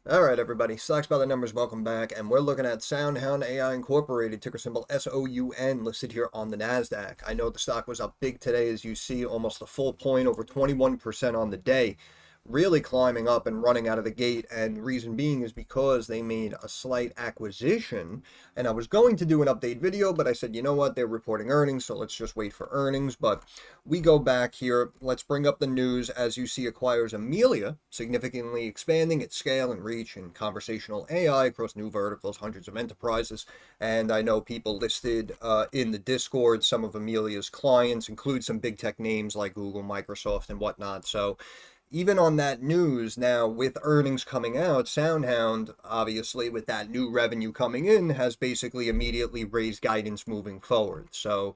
All right, everybody. Stocks by the numbers. Welcome back, and we're looking at SoundHound AI Incorporated, ticker symbol SOUN, listed here on the Nasdaq. I know the stock was up big today, as you see, almost a full point, over 21% on the day, really climbing up and running out of the gate. And the reason being is because they made a slight acquisition. And I was going to do an update video, but I said, you know what? They're reporting earnings, so let's just wait for earnings. But we go back here. Let's bring up the news. As you see, acquires Amelia, significantly expanding its scale and reach in conversational AI across new verticals, hundreds of enterprises. And I know people listed in the Discord, some of Amelia's clients include some big tech names like Google, Microsoft, and whatnot. So even on that news now, with earnings coming out, SoundHound, obviously with that new revenue coming in, has basically immediately raised guidance moving forward. So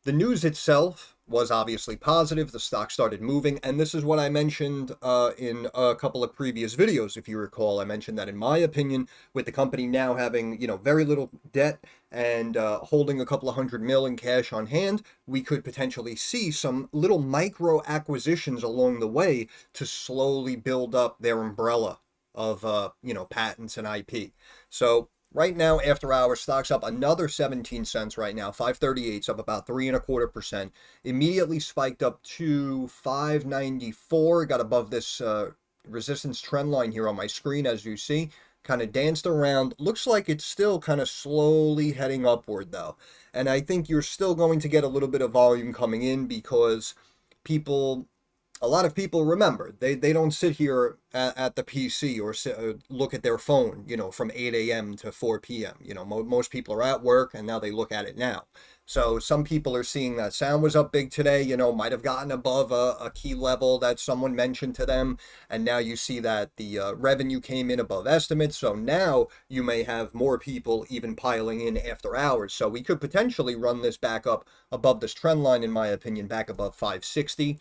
the news itself was obviously positive. The stock started moving, and this is what I mentioned in a couple of previous videos. If you recall, I mentioned that in my opinion, with the company now having very little debt and holding a couple of $100 million in cash on hand, we could potentially see some little micro acquisitions along the way to slowly build up their umbrella of patents and IP. So right now, after hours, stock's up another 17 cents right now. 538's up about 3.25%. Immediately spiked up to 594. Got above this resistance trend line here on my screen, as you see. Kind of danced around. Looks like it's still kind of slowly heading upward, though. And I think you're still going to get a little bit of volume coming in because people a lot of people, remember, they don't sit here at the PC or look at their phone, from 8 a.m. to 4 p.m. Most people are at work and now they look at it now. So some people are seeing that sound was up big today, might have gotten above a key level that someone mentioned to them. And now you see that the revenue came in above estimates. So now you may have more people even piling in after hours. So we could potentially run this back up above this trend line, in my opinion, back above 560.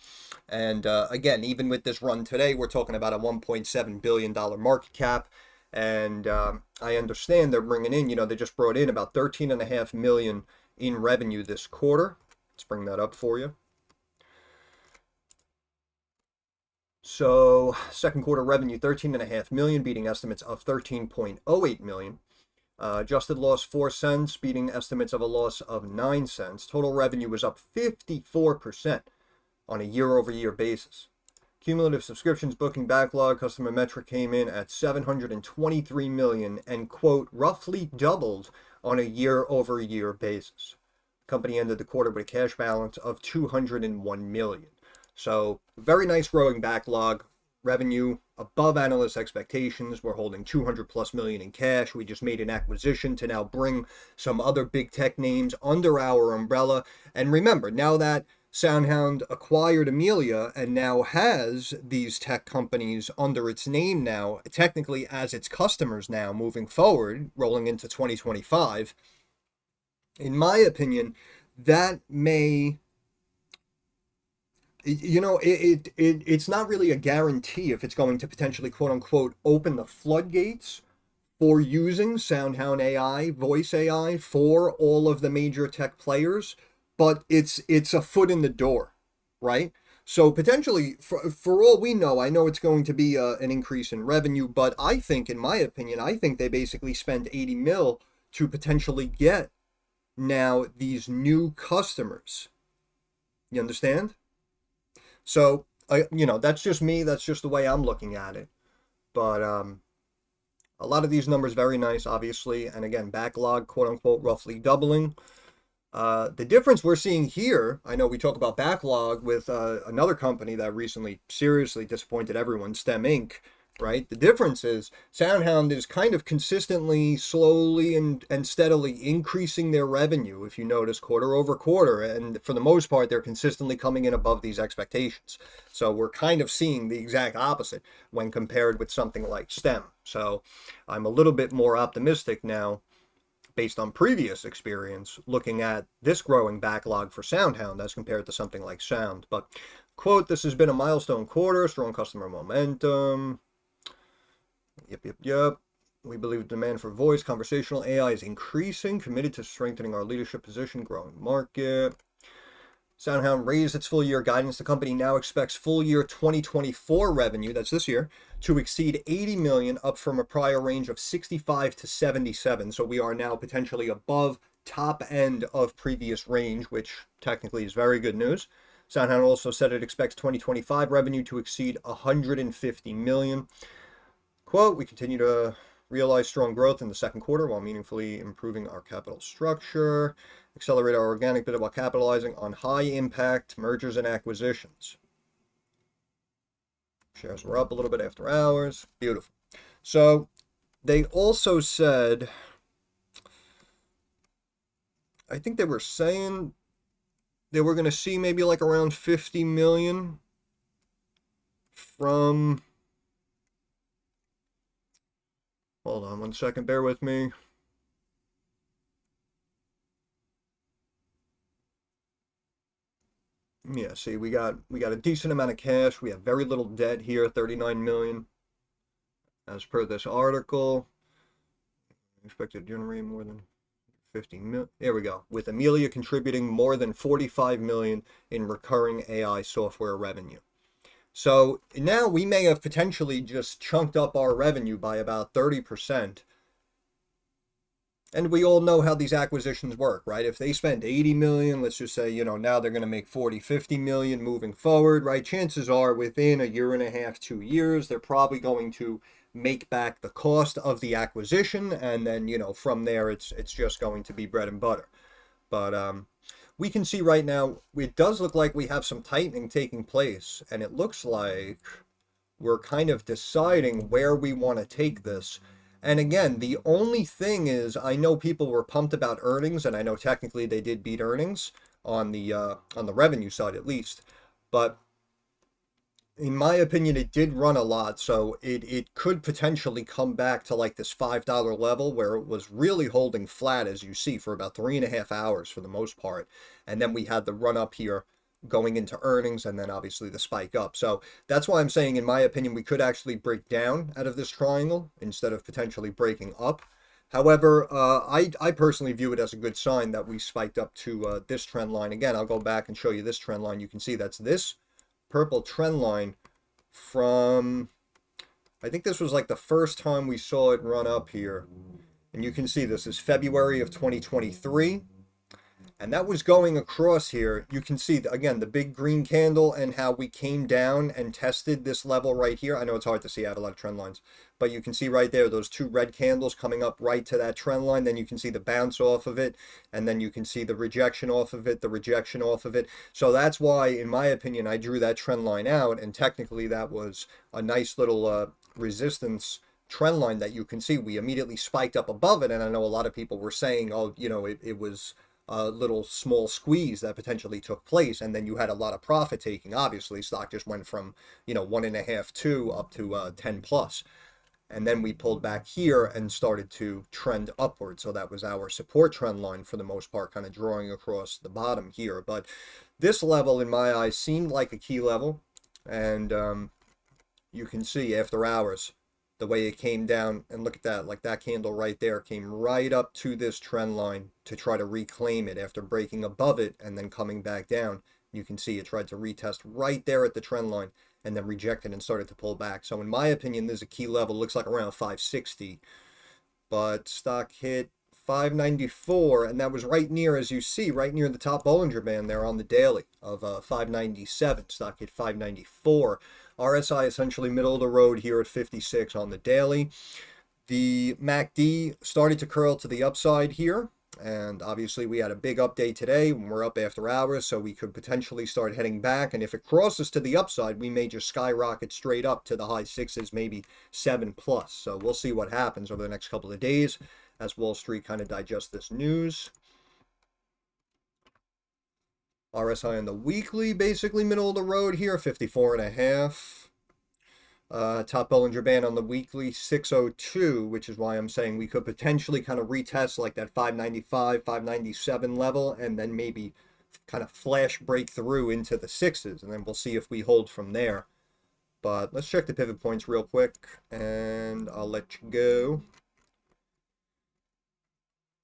And again, even with this run today, we're talking about a $1.7 billion market cap. And I understand they're bringing in, they just brought in about 13.5 million in revenue this quarter. Let's bring that up for you. So second quarter revenue, 13.5 million, beating estimates of 13.08 million. Adjusted loss 4 cents, beating estimates of a loss of 9 cents. Total revenue was up 54% on a year-over-year basis. Cumulative subscriptions booking backlog customer metric came in at 723 million and, quote, roughly doubled on a year-over-year basis. The company ended the quarter with a cash balance of 201 million. So very nice growing backlog. Revenue above analyst expectations. We're holding 200 plus million in cash. We just made an acquisition to now bring some other big tech names under our umbrella. And remember, now that SoundHound acquired Amelia and now has these tech companies under its name now, technically as its customers now moving forward, rolling into 2025, in my opinion, that may, it's not really a guarantee if it's going to potentially, quote unquote, open the floodgates for using SoundHound AI, voice AI for all of the major tech players, but it's a foot in the door, right? So potentially, for all we know, I know it's going to be an increase in revenue, but I think, in my opinion, I think they basically spent 80 mil to potentially get now these new customers. You understand? So, that's just me. That's just the way I'm looking at it. But a lot of these numbers very nice, obviously, and again, backlog, quote unquote, roughly doubling. The difference we're seeing here, I know we talk about backlog with another company that recently seriously disappointed everyone, STEM Inc., right? The difference is SoundHound is kind of consistently, slowly, and steadily increasing their revenue, if you notice, quarter over quarter. And for the most part, they're consistently coming in above these expectations. So we're kind of seeing the exact opposite when compared with something like STEM. So I'm a little bit more optimistic now based on previous experience, looking at this growing backlog for SoundHound as compared to something like Sound. But, quote, this has been a milestone quarter, strong customer momentum. Yep. We believe demand for voice conversational AI is increasing, committed to strengthening our leadership position, growing market. SoundHound raised its full year guidance. The company now expects full year 2024 revenue, that's this year, to exceed 80 million, up from a prior range of 65 to 77. So we are now potentially above top end of previous range, which technically is very good news. SoundHound also said it expects 2025 revenue to exceed 150 million. Quote, we continue to realize strong growth in the second quarter while meaningfully improving our capital structure, accelerate our organic bit while capitalizing on high impact mergers and acquisitions. Shares were up a little bit after hours. Beautiful. So they also said, I think they were saying they were going to see maybe like around 50 million from, hold on one second, bear with me. Yeah, see, we got a decent amount of cash. We have very little debt here, 39 million. As per this article, expected to generate more than 50 million. There we go. With Amelia contributing more than 45 million in recurring AI software revenue. So now we may have potentially just chunked up our revenue by about 30%. And we all know how these acquisitions work, right? If they spend 80 million, let's just say, you know, now they're going to make 40, 50 million moving forward, right? Chances are within a year and a half, 2 years, they're probably going to make back the cost of the acquisition. And then, you know, from there, it's just going to be bread and butter. But we can see right now, it does look like we have some tightening taking place. And it looks like we're kind of deciding where we want to take this. And again, the only thing is, I know people were pumped about earnings, and I know technically they did beat earnings on the revenue side at least. But in my opinion, it did run a lot, so it could potentially come back to like this $5 level where it was really holding flat, as you see, for about 3.5 hours for the most part. And then we had the run up here going into earnings, and then obviously the spike up. So that's why I'm saying, in my opinion, we could actually break down out of this triangle instead of potentially breaking up. However, I personally view it as a good sign that we spiked up to this trend line. Again, I'll go back and show you this trend line. You can see that's this purple trend line from, I think this was like the first time we saw it run up here. And you can see this is February of 2023. And that was going across here. You can see, again, the big green candle and how we came down and tested this level right here. I know it's hard to see. I have a lot of trend lines. But you can see right there, those two red candles coming up right to that trend line. Then you can see the bounce off of it. And then you can see the rejection off of it, the rejection off of it. So that's why, in my opinion, I drew that trend line out. And technically, that was a nice little resistance trend line that you can see. We immediately spiked up above it. And I know a lot of people were saying, oh, you know, it was a little small squeeze that potentially took place, and then you had a lot of profit taking. Obviously, stock just went from, you know, 1.5, 2 up to 10 plus, and then we pulled back here and started to trend upward. So that was our support trend line for the most part, kind of drawing across the bottom here. But this level, in my eyes, seemed like a key level, and you can see after hours the way it came down, and look at that, like that candle right there came right up to this trend line to try to reclaim it after breaking above it and then coming back down. You can see it tried to retest right there at the trend line and then rejected and started to pull back. So in my opinion, there's a key level, looks like around 560, but stock hit 594, and that was right near, as you see, right near the top Bollinger Band there on the daily of 597. Stock hit 594. RSI essentially middle of the road here at 56 on the daily. The MACD started to curl to the upside here, and obviously we had a big update today when we're up after hours, so we could potentially start heading back, and if it crosses to the upside, we may just skyrocket straight up to the high sixes, maybe 7 plus. So we'll see what happens over the next couple of days as Wall Street kind of digests this news. RSI on the weekly, basically middle of the road here, 54.5. Top Bollinger Band on the weekly, 602, which is why I'm saying we could potentially kind of retest like that 595, 597 level, and then maybe kind of flash break through into the sixes, and then we'll see if we hold from there. But let's check the pivot points real quick, and I'll let you go.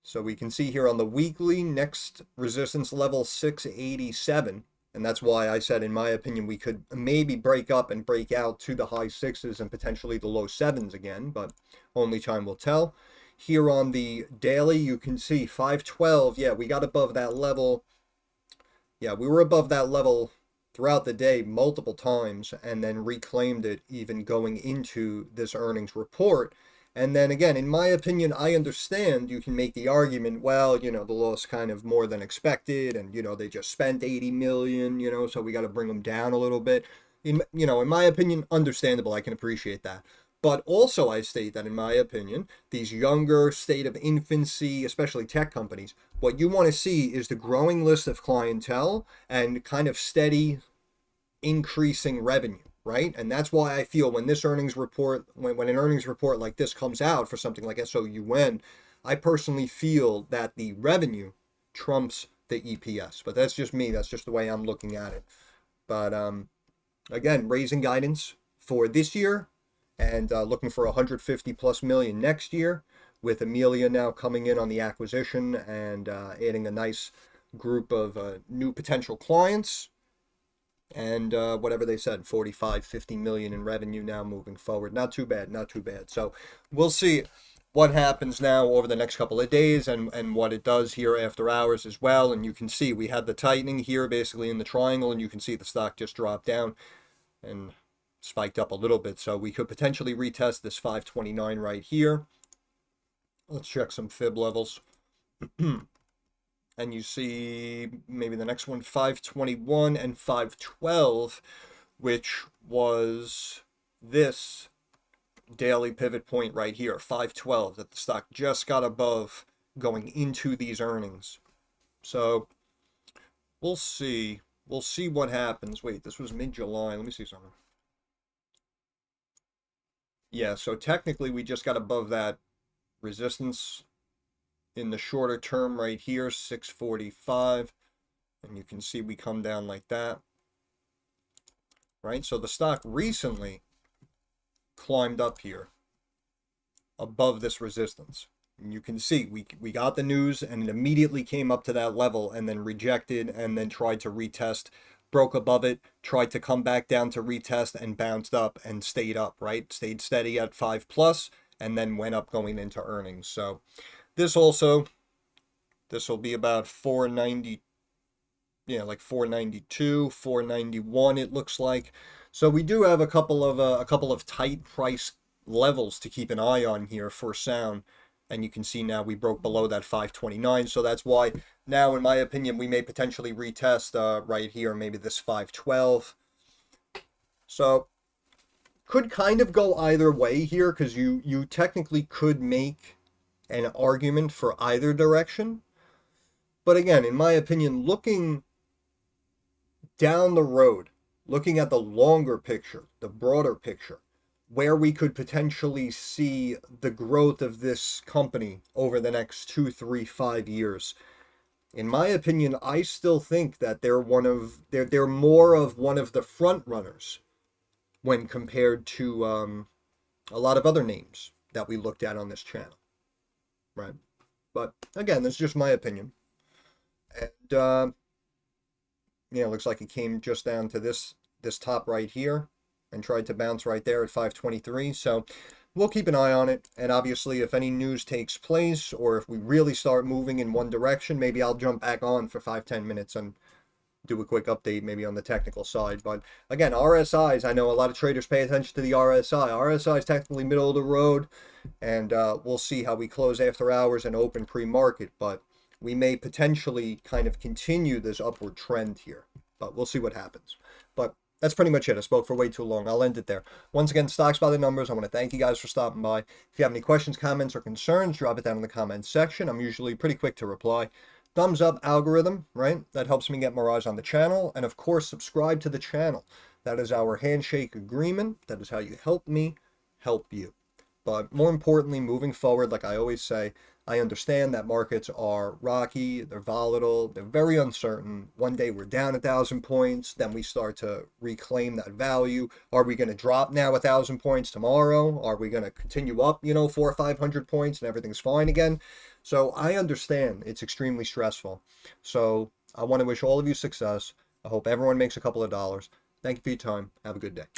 So we can see here on the weekly, next resistance level 687. And that's why I said, in my opinion, we could maybe break up and break out to the high sixes and potentially the low sevens again, but only time will tell. Here on the daily, you can see 512. Yeah, we got above that level. Yeah, we were above that level throughout the day multiple times and then reclaimed it even going into this earnings report. And then again, in my opinion, I understand you can make the argument, well, the loss kind of more than expected, and they just spent 80 million, so we got to bring them down a little bit. In my opinion, understandable. I can appreciate that. But also, I state that in my opinion, these younger state of infancy, especially tech companies, what you want to see is the growing list of clientele and kind of steady increasing revenue, right? And that's why I feel when this earnings report, when an earnings report like this comes out for something like SOUN, I personally feel that the revenue trumps the EPS. But that's just me. That's just the way I'm looking at it. But again, raising guidance for this year and looking for 150 plus million next year, with Amelia now coming in on the acquisition and adding a nice group of new potential clients. And whatever they said, 45, 50 million in revenue now moving forward. Not too bad, not too bad. So we'll see what happens now over the next couple of days and what it does here after hours as well. And you can see we had the tightening here basically in the triangle, and you can see the stock just dropped down and spiked up a little bit. So we could potentially retest this 529 right here. Let's check some fib levels. And you see maybe the next one, 521 and 512, which was this daily pivot point right here, 512, that the stock just got above going into these earnings. So we'll see. We'll see what happens. Wait, this was mid-July. Let me see something. Yeah, so technically we just got above that resistance in the shorter term right here, 645, and you can see we come down like that, right? So the stock recently climbed up here above this resistance, and you can see we got the news and it immediately came up to that level and then rejected and then tried to retest, broke above it, tried to come back down to retest and bounced up and stayed up, right? Stayed steady at 5 plus and then went up going into earnings. So this will be about 490, yeah, like 492, 491 it looks like. So we do have a couple of tight price levels to keep an eye on here for SOUN. And you can see now we broke below that 529. So that's why now, in my opinion, we may potentially retest right here, maybe this 512. So could kind of go either way here, because you technically could make an argument for either direction. But again, in my opinion, looking down the road, looking at the longer picture, the broader picture, where we could potentially see the growth of this company over the next 2, 3, 5 years, in my opinion, I still think that they're more of one of the front runners when compared to a lot of other names that we looked at on this channel, right? But again, that's just my opinion. And it looks like it came just down to this top right here and tried to bounce right there at 523. So we'll keep an eye on it. And obviously, if any news takes place or if we really start moving in one direction, maybe I'll jump back on for 5-10 minutes and do a quick update maybe on the technical side. But again, RSIs, I know a lot of traders pay attention to the RSI. RSI is technically middle of the road, and we'll see how we close after hours and open pre-market. But we may potentially kind of continue this upward trend here, but we'll see what happens. But that's pretty much it. I spoke for way too long. I'll end it there. Once again, Stocks by the Numbers. I want to thank you guys for stopping by. If you have any questions, comments, or concerns, drop it down in the comments section. I'm usually pretty quick to reply. Thumbs up algorithm, right? That helps me get more eyes on the channel. And of course, subscribe to the channel. That is our handshake agreement. That is how you help me help you. But more importantly, moving forward, like I always say, I understand that markets are rocky, they're volatile, they're very uncertain. One day we're down 1,000 points, then we start to reclaim that value. Are we going to drop now 1,000 points tomorrow? Are we going to continue up, 400 or 500 points and everything's fine again? So I understand it's extremely stressful. So I want to wish all of you success. I hope everyone makes a couple of dollars. Thank you for your time. Have a good day.